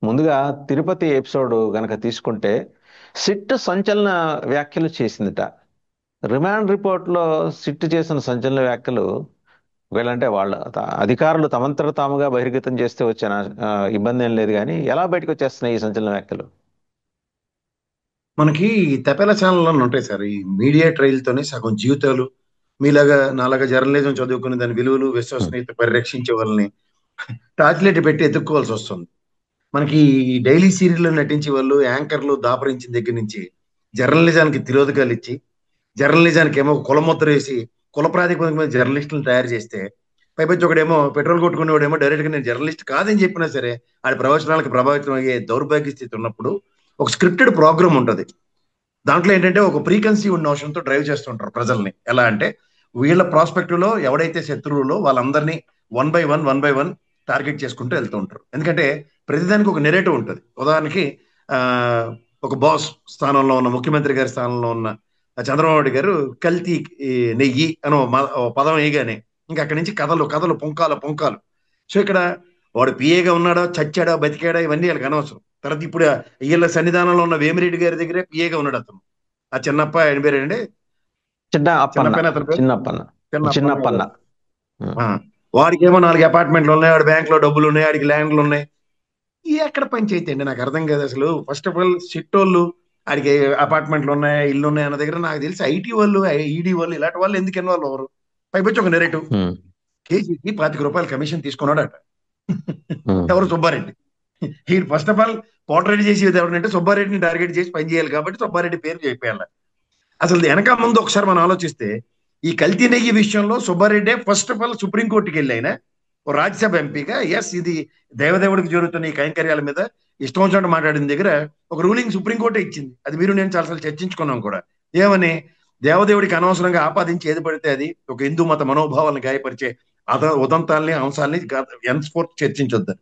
ముందుగా తిరుపతి ఎపిసోడ్ గనక తీసుకుంటే సిట్ సంచలన వ్యాఖ్యలు చేసిందిట. రిమాండ్ రిపోర్ట్లో సిట్ చేసిన సంచలన వ్యాఖ్యలు వీళ్ళంటే వాళ్ళ అధికారులు తమంతట తాముగా బహిర్గతం చేస్తే వచ్చిన ఇబ్బంది ఏం లేదు, కానీ ఎలా బయటకు వచ్చేస్తున్నాయి ఈ సంచలన వ్యాఖ్యలు? మనకి తపేలా ఛానల్లో ఉంటాయి సార్. ఈ మీడియా ట్రైల్ తోనే సగం జీవితాలు మీలాగా నాలాగా జర్నలిజం చదువుకుని దాని విలువలు ఉమ్, విశ్వసనీయత పరిరక్షించే వాళ్ళని టార్చ్ పెట్టి ఎత్తుక్కోవాల్సి వస్తుంది. మనకి ఈ డైలీ సీరియల్లో నటించే వాళ్ళు యాంకర్లు దాపరించిన దగ్గర నుంచి జర్నలిజానికి తిరోధకాలు ఇచ్చి జర్నలిజానికి ఏమో కులముద్ర వేసి కుల ప్రాతిపదిక మీద జర్నలిస్టులను తయారు చేస్తే పైపచ్చి ఒకడేమో పెట్రోల్ కొట్టుకునేవాడేమో డైరెక్ట్ గా నేను జర్నలిస్ట్ కాదని చెప్పినా సరే ఆడి ప్రవచనాలకు ప్రభావితం అయ్యే దౌర్భాగ్య స్థితి ఉన్నప్పుడు ఒక స్క్రిప్టెడ్ ప్రోగ్రామ్ ఉంటుంది. దాంట్లో ఏంటంటే ఒక ప్రీకన్సీవ్ నోషన్ తో డ్రైవ్ చేస్తుంటారు ప్రజల్ని. ఎలా అంటే వీళ్ళ ప్రాస్పెక్టివ్ లో ఎవడైతే శత్రువులో వాళ్ళందరినీ వన్ బై వన్ టార్గెట్ చేసుకుంటూ వెళ్తూ ఉంటారు. ఎందుకంటే ప్రతిదానికి ఒక నెరేటివ్ ఉంటుంది. ఉదాహరణకి ఆ ఒక బాస్ స్థానంలో ఉన్న ముఖ్యమంత్రి గారి స్థానంలో ఉన్న చంద్రబాబు నాయుడు గారు కల్తీ ఈ నెయ్యి అని ఓ పదం వేయగానే ఇంకా అక్కడి నుంచి కథలు కథలు పుంకాలు పుంకాలు. సో ఇక్కడ వాడు పిఏగా ఉన్నాడా చచ్చాడా బతికాడా ఇవన్నీ వాళ్ళకి అనవసరం. తర్వాత ఇప్పుడు వీళ్ళ సన్నిధానంలో ఉన్న వేమిరెడ్డి గారి దగ్గరే పిఏగా ఉన్నాడు అతను. ఆ చిన్నప్ప ఆయన పేరేంటి? చిన్న అప్పన్న. చిన్నప్పని అతని పేరు చిన్నప్పన్న. చిన్నప్పని కాదు. చిన్నప్పన్న. ఉమ్, ఆ, వాడికి ఏమో 4 అపార్ట్మెంట్లు ఉన్నాయి, వాడి బ్యాంక్ లో డబ్బులు ఉన్నాయి, వాడికి ల్యాండ్లు ఉన్నాయి. ఈ ఎక్కడ పంచాయతీ అండి నాకు అర్థం కాదు అసలు. ఫస్ట్ ఆఫ్ ఆల్ సిట్టోళ్ళు ఆడికి అపార్ట్మెంట్లు ఉన్నాయి ఇల్లు ఉన్నాయి అన్న దగ్గర నాకు తెలిసి ఐటీ వాళ్ళు ఈడీ వాళ్ళు ఇలాంటి వాళ్ళు ఎందుకు ఇన్వాల్వ్ అవ్వరు? పైపొచ్చి ఒక నెరేటివ్ ఉమ్, కేజీకి ₹25 కమిషన్ తీసుకున్నాడట. ఉమ్, ఎవరు? సుబ్బారెడ్డి. ఈ ఫస్ట్ ఆఫ్ ఆల్ పోర్ట్రేట్ చేసేది ఎవరంటే సుబ్బారెడ్డిని టార్గెట్ చేసి పని చేయాలి కాబట్టి సుబ్బారెడ్డి పేరు చెప్పేయాలి. అసలు వెనక ముందు ఒకసారి మనం ఆలోచిస్తే ఈ కల్తీ నెయ్యి విషయంలో సుబ్బారెడ్డి ఫస్ట్ ఆఫ్ ఆల్ సుప్రీంకోర్టుకి వెళ్ళి ఆయన ఓ రాజ్యసభ ఎంపీగా ఎస్ ఇది దేవదేవుడికి జరుగుతున్న ఈ కైంకర్యాల మీద ఇష్టం వచ్చినట్టు మాట్లాడిన దగ్గర ఒక రూలింగ్ సుప్రీంకోర్టే ఇచ్చింది. అది మీరు నేను చాలాసార్లు చర్చించుకున్నాం కూడా. ఏమని? దేవదేవుడికి అనవసరంగా ఆపాదించి ఏది పడితే అది ఒక హిందూ మత మనోభావాలను గాయపరిచే ఉదంతాల్ని అంశాలని ఎన్స్ఫోర్త్ చర్చించొద్దు.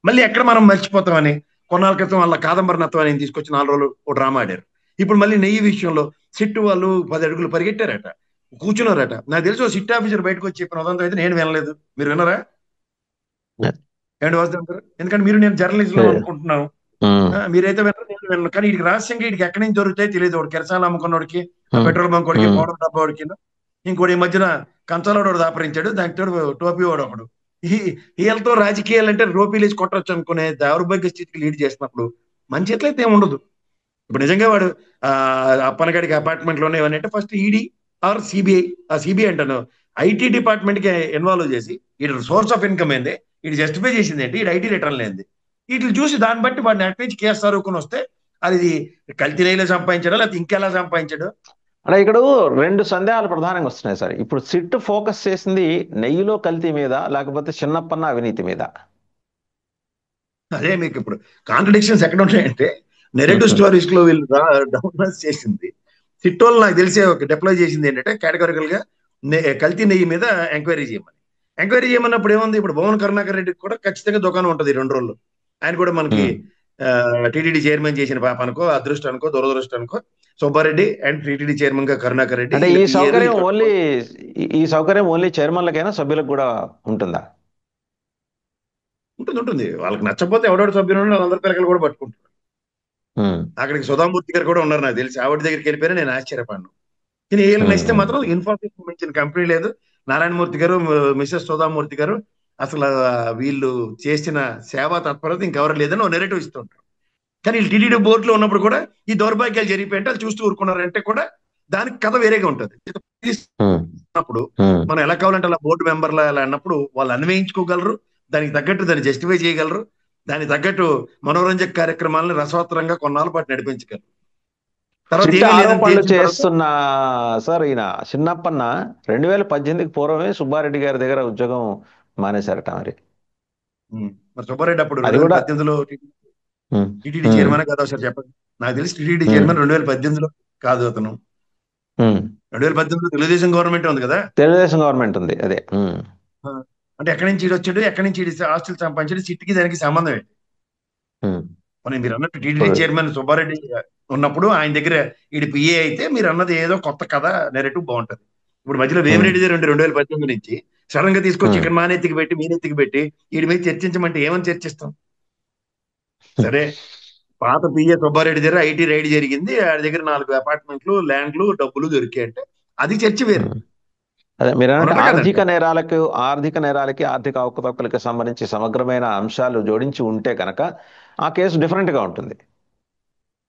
మళ్ళీ ఎక్కడ మనం మర్చిపోతామని కొన్నాళ్ళ క్రితం వాళ్ళ కాదంబరి నత్వం అని తీసుకొచ్చి 4 రోజులు ఓ డ్రామా ఆడారు. ఇప్పుడు మళ్ళీ నెయ్యి విషయంలో సిట్టు వాళ్ళు 10 అడుగులు పరిగెట్టారట, కూర్చున్నారట. నాకు తెలిసి ఓ సిట్ ఆఫీసర్ బయటకు వచ్చి చెప్పిన ఉదంతం అయితే నేను వినలేదు. మీరు విన్నారా? ఏంటి వాసుదేవ్ గారు? ఎందుకంటే మీరు నేను జర్నలిజం ఉమ్, అనుకుంటున్నాను. ఉమ్, మీరైతే వినరు, నేను వినను. కానీ వీడికి రహస్యంగా వీడికి ఎక్కడి నుంచి దొరుకుతాయి తెలియదు. వాడు కిరసాలు అమ్ముకున్నోడికి, ఆ ఉమ్, పెట్రోల్ బంక్ వాడికి, ఉమ్. పౌడర్ డబ్బా వాడికి, ఇంకోటి ఈ మధ్యన కంచాలోడు ఒకడు దాపరించాడు, దానికి తోడు టోపీ వాడు ఒకడు. ఈ వీళ్ళతో రాజకీయాలు అంటే రోపీలేసి కొట్టొచ్చు అనుకునే దౌర్భాగ్య స్థితికి లీడ్ చేసినప్పుడు మన చేతిలో అయితే ఏమి ఉండదు. ఇప్పుడు నిజంగా వాడు ఆ అప్పనగాడికి అపార్ట్మెంట్ లోనే ఇవన్నీ అంటే ఫస్ట్ ఈడీ ఆర్ సిబిఐ, ఆ సిబిఐ అంటాను, ఐటీ డిపార్ట్మెంట్ కి ఇన్వాల్వ్ చేసి వీటి సోర్స్ ఆఫ్ ఇన్కమ్ ఏంది, వీటి జస్టిఫై చేసింది ఏంటి, వీటి ఐటీ రిటర్న్ లేనిది, వీటిని చూసి దాన్ని బట్టి వాడిని అటు నుంచి కేసు చదువుకుని వస్తే అది కల్తీ నెయ్యిలో సంపాదించాడో లేకపోతే ఇంకెలా సంపాదించాడు. అంటే ఇక్కడ రెండు సందేహాలు ప్రధానంగా వస్తున్నాయి సార్. ఇప్పుడు సిట్ ఫోకస్ చేసింది నెయ్యిలో కల్తీ మీద, లేకపోతే చిన్నప్పన్న అవినీతి మీద? అదే మీకు ఇప్పుడు కాంట్రడిక్షన్స్ ఎక్కడ ఉంటాయంటే నెరేటివ్ స్టోరీస్ లో వీళ్ళు డౌన్ చేసింది. సిట్టోళ్ళు నాకు తెలిసే ఒక డిప్లాయ్ చేసింది ఏంటంటే కేటగారికల్ గా కల్తీ నెయ్యి మీద ఎంక్వైరీ చేయమని. ఎంక్వైరీ చేయమన్నప్పుడు ఏముంది, ఇప్పుడు భువన్ కరుణాకర్ రెడ్డికి కూడా ఖచ్చితంగా దుకాణం ఉంటుంది 2 రోజులు. ఆయన కూడా మనకి ఉమ్. టీటీడీ చైర్మన్ చేసిన పాప అనుకో, అదృష్టానికో దురదృష్టానికో సుబ్బారెడ్డి అండ్ టీటీడీ చైర్మన్ గా కరుణాకర్ రెడ్డి అంటే వీళ్ళ ఈ పిఏలు సౌకర్యం వీళ్ళు ఓన్లీ ఈ సౌకర్యం ఓన్లీ చైర్మన్లకైనా, సభ్యులకు కూడా ఉంటుందా? ఉంటుంది ఉంటుంది. వాళ్ళకి నచ్చకపోతే ఎవడెవడు సభ్యులు వాళ్ళందరి పిల్లలు కూడా పట్టుకుంటారు. ఉమ్, అక్కడికి సుధామూర్తి గారు కూడా ఉన్నారు నాకు తెలిసి. ఆవిడ దగ్గరికి వెళ్ళిపోయినా నేను ఆశ్చర్యపడ్ను. కానీ వీళ్ళకి ఉమ్, నచ్చితే ఉమ్. మాత్రం ఇన్ఫోసిస్ మించిన కంపెనీ లేదు. నారాయణమూర్తి గారు, మిసెస్ సుధామూర్తి గారు అసలు వీళ్ళు చేసిన సేవా తత్పరత ఇంకెవరు లేదని ఓ నెరేటివ్ ఇస్తుంటారు. కానీ వీళ్ళు టీటీడీ బోర్డులో ఉన్నప్పుడు కూడా ఈ దౌర్భాగ్యాలు జరిగిపోయింటే వాళ్ళు చూస్తూ ఊరుకున్నారంటే కూడా దానికి కథ వేరేగా ఉంటుంది. ఉమ్, అప్పుడు ఉమ్. మనం ఎలా కావాలంటే అలా బోర్డు మెంబర్లు అలా అన్నప్పుడు వాళ్ళు అన్వయించుకోగలరు, దానికి తగ్గట్టు దాన్ని జస్టిఫై చేయగలరు, దానికి తగ్గట్టు మనోరంజక కార్యక్రమాలను రసవత్తరంగా కొన్నాళ్ళ పాటు నడిపించగలరు. తర్వాత చిట్ట ఏమీ లేదని ఆరోపణలు తేల్చిన తర్వాత చేస్తున్న సార్ ఈయన చిన్నప్పన్న 2018కి పూర్వమే సుబ్బారెడ్డి గారి దగ్గర ఉద్యోగం మానేశారట మరి. మరి సుబ్బారెడ్డి అప్పుడు అది రెండు వేల కూడా. పద్దెనిమిదిలో ఉమ్, టీటీడీ ఉమ్, చైర్మన్ కాదు ఒకసారి చెప్పండి. నాకు తెలిసి టీటీడీ ఉమ్, చైర్మన్ 2018లో కాదు అతను. ఉమ్. 2018లో తెలుగుదేశం గవర్నమెంట్ ఉంది కదా. తెలుగుదేశం గవర్నమెంట్ ఉంది అదే. ఉమ్, ఆ, అంటే ఎక్కడి నుంచి ఈడు వచ్చాడు, ఎక్కడి నుంచి ఈడు ఆస్తులు సంపాదించాడు, సిట్టికి దానికి సంబంధం ఏంటి? ఉమ్. మనం మీరు అన్నట్టు టీటీడీ ఇప్పుడు చైర్మన్ సుబ్బారెడ్డి ఉన్నప్పుడు ఆయన దగ్గర ఈడి పిఏ అయితే మీరు అన్నది ఏదో కొత్త కథ నెరేటివ్ బాగుంటది. ఇప్పుడు మధ్యలో ఉమ్, వేమిరెడ్డి గారు 2018 నుంచి సడన్ గా తీసుకొచ్చి ఉమ్. ఇక్కడ మానెత్తికి పెట్టి మీనెత్తికి పెట్టి వీడి మీద చర్చించమంటే ఏమని చర్చిస్తాం? సరే, పాత పిఏ సుబ్బారెడ్డి దగ్గర ఐటీ రైడ్ జరిగింది, ఆడి దగ్గర 4 అపార్ట్మెంట్లు, ల్యాండ్లు, డబ్బులు దొరికాయి అంటే అది చర్చ వేరు. అదే మీరంటే అవునంట కదండి. ఆర్థిక నేరాలకి ఆర్థిక అవకతవకలకి సంబంధించి సమగ్రమైన అంశాలు జోడించి ఉంటే కనుక ఆ కేసు డిఫరెంట్ గా ఉంటుంది.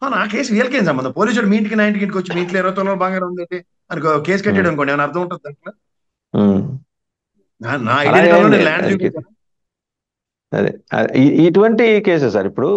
నా కేసు వీళ్ళకేం సంబంధం? పోలీసుడు మీ ఇంటికి నా ఇంటికి వచ్చి మీ ఇంట్లో 20 తులాల బంగారం ఉంది అని కేసు కట్టాడు ఉమ్, అనుకోండి, ఏమైనా అర్థం ఉంటుంది దాంట్లో? ఉమ్. నా ఐటీ అలాగే రిటర్న్ లో అయింది నేను ల్యాండ్ అది. చూపించాను. అదే ఇటువంటి కేసెస్ సార్ ఇప్పుడు